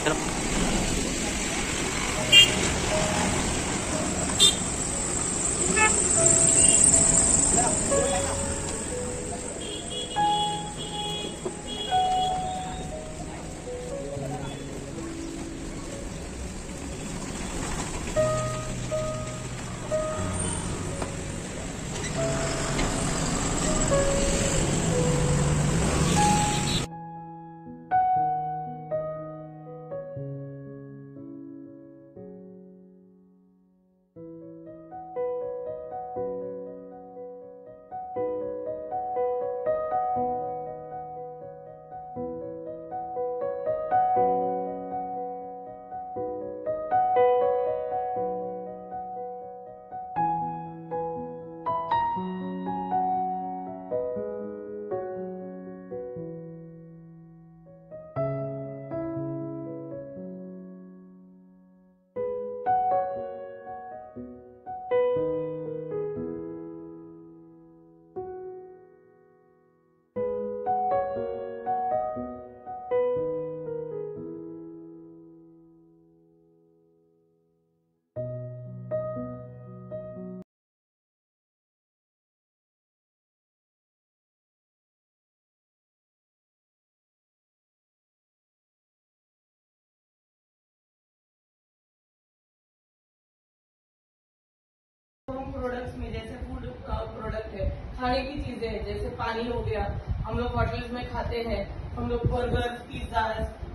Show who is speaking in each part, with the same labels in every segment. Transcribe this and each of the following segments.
Speaker 1: चलो।
Speaker 2: Home products में जैसे फूड प्रोडक्ट है, खाने की चीजें हैं, जैसे पानी हो गया, हम लोग होटल्स में खाते हैं, हम लोग बर्गर पिज्जा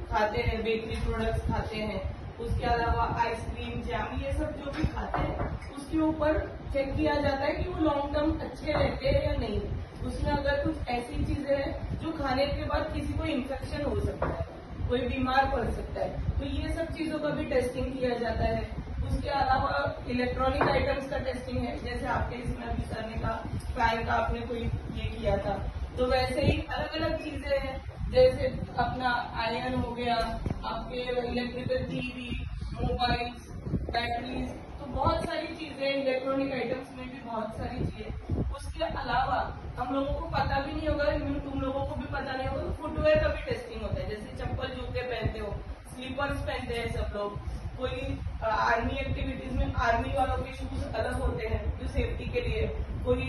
Speaker 2: खाते हैं, बेकरी प्रोडक्ट्स खाते हैं, उसके अलावा आइसक्रीम जैम ये सब जो भी खाते हैं उसके ऊपर चेक किया जाता है कि वो लॉन्ग टर्म अच्छे रहते हैं या नहीं। उसमें अगर कुछ ऐसी चीजें हैं जो खाने के बाद किसी को इन्फेक्शन हो सकता है, कोई बीमार पड़ सकता है, तो ये सब चीजों का भी टेस्टिंग किया जाता है। उसके अलावा इलेक्ट्रॉनिक आइटम्स का टेस्टिंग है, जैसे आपके इसमें अभी सर ने कहा फैन का आपने कोई ये किया था, तो वैसे ही अलग अलग चीजें हैं, जैसे अपना आयरन हो गया, आपके इलेक्ट्रिकल टीवी, मोबाइल्स, बैटरीज, तो बहुत सारी चीजें इलेक्ट्रॉनिक आइटम्स में भी बहुत सारी चीजें। उसके अलावा हम लोगों को पता भी नहीं होगा, तुम लोगों को भी पता नहीं होगा, तो फुटवेयर का भी टेस्टिंग होता है, जैसे चप्पल जूते पहनते हो, स्लीपर्स पहनते हैं सब लोग, कोई आर्मी एक्टिविटीज में आर्मी वालों के शूज अलग होते हैं जो सेफ्टी के लिए, कोई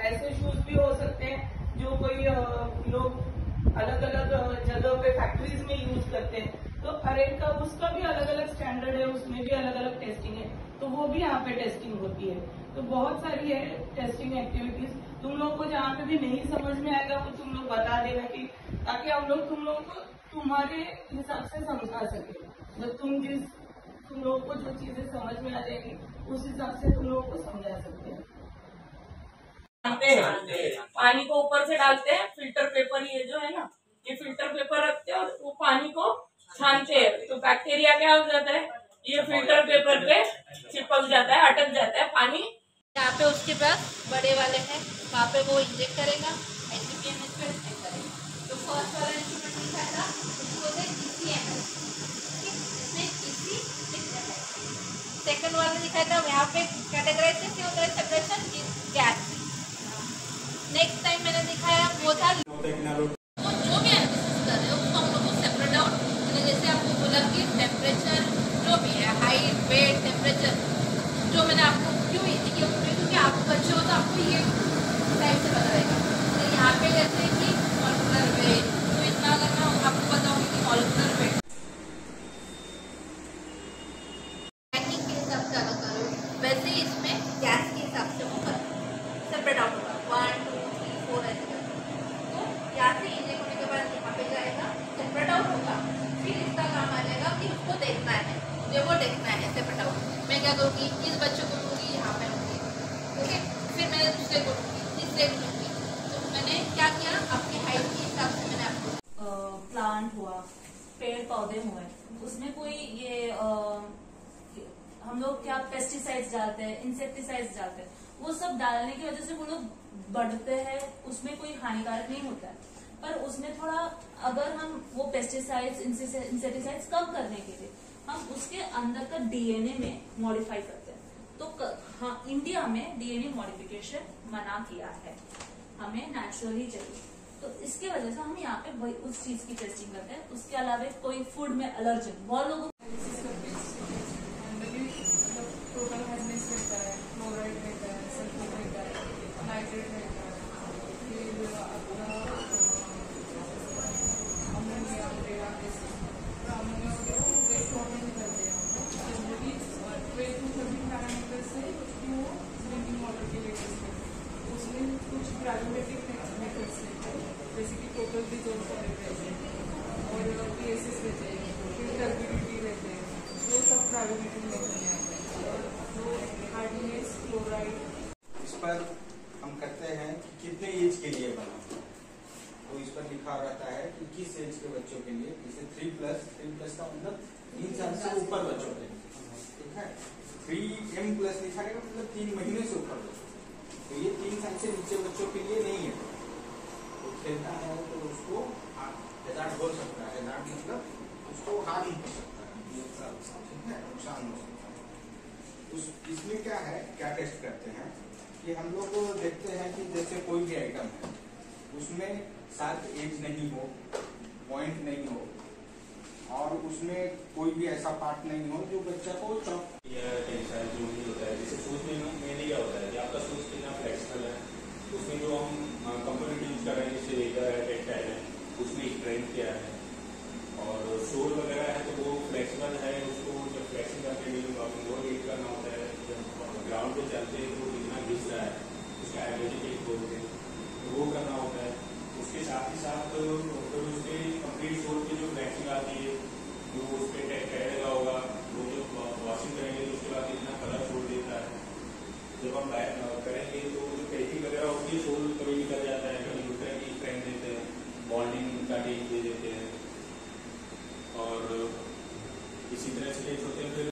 Speaker 2: ऐसे शूज भी हो सकते हैं जो कोई लोग अलग अलग जगह पे फैक्ट्रीज में यूज करते हैं, तो हर एक का उसका भी अलग अलग स्टैंडर्ड है, उसमें भी अलग अलग टेस्टिंग है, तो वो भी यहाँ पे टेस्टिंग होती है। तो बहुत सारी है टेस्टिंग एक्टिविटीज, तुम लोग को जहाँ पे भी नहीं समझ में आएगा वो तुम लोग बता देगा कि ताकि हम लोग तुम लोग को तुम्हारे हिसाब से समझा सके, मतलब तुम लोगों को जो चीजें समझ में आ जाएगी उस हिसाब से तुम लोगों को समझा सकते हैं। पानी को ऊपर से डालते हैं, फिल्टर पेपर ये जो है ना, ये फिल्टर पेपर रखते हैं और वो पानी को छानते हैं, तो बैक्टीरिया क्या हो जाता है, ये फिल्टर पेपर पे चिपक जाता है, अटक जाता है पानी।
Speaker 3: यहाँ पे उसके पास बड़े वाले हैं, वहाँ पे वो इंजेक्ट करेगा, ICP-MS पे इंजेक्ट करेगा। तो फर्स्ट वाला इंस्ट्रूमेंट दिखाएगा, उसको बोलते हैं ECMS, इसमें EC लिखा है। सेकंड वाला दिखाएगा, यहाँ पे कैटेगराइज क्या होता है, सेपरेशन गैस। नेक्स्ट टाइम मैंने दिखाया वो था वो जो भी एनालिसिस कर रहे हो उसको हम लोग को सेपरेट आउट, जैसे आपको बोला कि टेम्परेचर जो भी है, हाइट वेट टेम्परेचर, जो मैंने आपको क्यों इजी किया क्योंकि आप बच्चे हो तो आपको ये टाइम से पता रहेगा। तो यहाँ पे जैसे कि मॉलिक्यूलर वेट, तो इतना अगर मैं आपको बताऊँगी कि मॉलिक्यूलर वेट पैकिंग के हिसाब से अलग करो, वैसे ही इसमें गैस के हिसाब से वो सेपरेट आउट होगा, 1 2 3 4 ऐसे करके। तो यहाँ से इंजेक्ट होने के बाद यहाँ पे जाएगा, सेपरेट आउट होगा, फिर इसका काम आ जाएगा कि उसको देखना है, मुझे वो देखना है सेपरेट आउट। मैं क्या करूँगी, इस बच्चे को लूँगी, यहाँ पे लूँगी, ओके, फिर मैं दूसरे को लूँगी, तीसरे को लूँगी। तो मैंने क्या किया, आपकी हाइट के हिसाब से मैंने आपको
Speaker 4: प्लांट हुआ, पेड़ पौधे हुए, उसमें कोई ये हम लोग क्या पेस्टिसाइड्स डालते हैं, इंसेक्टिसाइड्स डालते हैं, वो सब डालने की वजह से वो लोग बढ़ते हैं, उसमें कोई हानिकारक नहीं होता है। पर उसमें थोड़ा अगर हम वो पेस्टिसाइड्स इंसेक्टिसाइड्स कम करने के लिए हम उसके अंदर का DNA में मॉडिफाई करते हैं, तो हाँ इंडिया में DNA मॉडिफिकेशन मना किया है, हमें नेचुरली चाहिए। तो इसके वजह से हम यहाँ पे वही उस चीज की टेस्टिंग करते हैं। उसके अलावा कोई फूड में एलर्जी बहुत लोगों
Speaker 2: टोटल हार्डनेस रहता है, क्लोराइड रहता है, सल्फेट रहता है, नाइट्रेट रहता है, फिर अपना अमोनिया वगैरह अमोनिया वगैरह वो वेस्ट वाटर में करते हैं हम लोग जनरली 12 to 13 पैरामीटर से उसकी वो ड्रिंकिंग वाटर के लिए टेस्ट करते हैं। उसमें कुछ ग्रेजुएटिव मेथड्स रहते हैं, जैसे कि टोटल डिजोल्व सॉलिड रहते हैं और PSS रहते हैं, फिर टर्बिडिटी रहते हैं, वो सब ग्रेजुएटिव मेथड हैं। और जो हार्डनेस, क्लोराइड,
Speaker 1: इस पर हम करते हैं कि कितने एज के लिए बना, तो इस पर लिखा रहता है कि किस एज के बच्चों के लिए, जैसे 3+ का मतलब 3 साल से ऊपर बच्चों के लिए, ठीक है। 3M+ लिखा रहेगा मतलब 3 महीने से ऊपर बच्चों, तो ये 3 साल से नीचे बच्चों के लिए नहीं है। तो खेलता है तो उसको हैजार्ड बोल सकता है, हैजार्ड मतलब उसको हार्म हो सकता है, ठीक है, नुकसान हो सकता है। इसमें क्या है, क्या टेस्ट करते हैं कि हम लोग देखते हैं कि जैसे कोई भी आइटम है उसमें शार्प एज नहीं हो, पॉइंट नहीं हो, और उसमें कोई भी ऐसा पार्ट नहीं हो जो बच्चा को चौंक
Speaker 5: या टेंशन जो भी होता है। जैसे शूज में मैंने क्या होता है कि आपका शूज कितना फ्लेक्सिबल है, उसमें जो हम कंपोनेंट यूज कर रहे हैं जैसे लेदर है, टेक्सटाइल है, उसमें स्ट्रेंथ क्या है, और सोल वगैरह है तो वो फ्लेक्सिबल है, उसको जब फ्लेक्सिंग करते हैं वो रीड करना होता है। जब ग्राउंड पे चलते हैं तो कितना घिस रहा है उसका एवरेज बोलते हैं, तो वो करना होता है। उसके साथ ही साथ फिर उसके कंप्लीट सोल की जो फ्लेक्सिंग आती है, जो उस पर टेक्सटाइल लगा होगा, वो जो वॉशिंग करेंगे तो उसके बाद कितना कलर छोड़ देता है। जब हम करेंगे तो जो पैकिंग वगैरह होती है सोल कभी निकल जाता है, कभी दूसरे की स्ट्रेंथ देते हैं, बॉन्डिंग का टेक दे देते हैं, और इसी तरह से टेस्ट होते हैं। फिर